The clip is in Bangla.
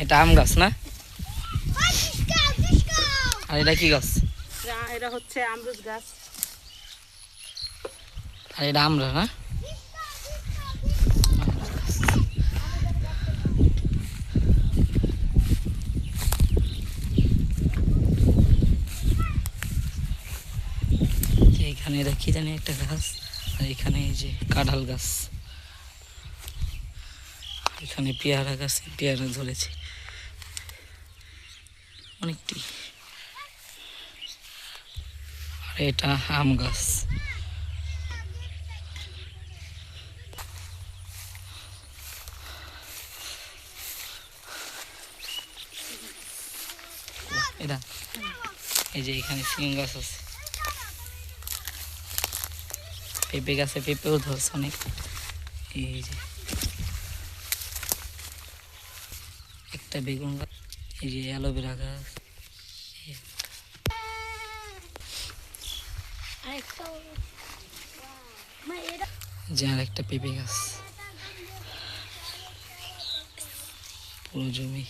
এটা আম গাছ না? আর এটা কি গাছ? এটা হচ্ছে আমরুজ গাছ। আর এটা আমরা না? এখানে এটা কি জানি একটা গাছ, আর এখানে এই যে কাঁঠাল গাছ, এখানে পেয়ারা গাছ, পেয়ারা ধরেছে অনেকটি। আর এটা আম গাছ। এটা এই যে এখানে সিম গাছ আছে, পেঁপে গাছে পেঁপেও ধরছে অনেক। এই যে একটা বেগুন গাছ, এই যে অ্যালোভেরা গাছ, যে আর একটা পেঁপে গাছ, পুরো জমি।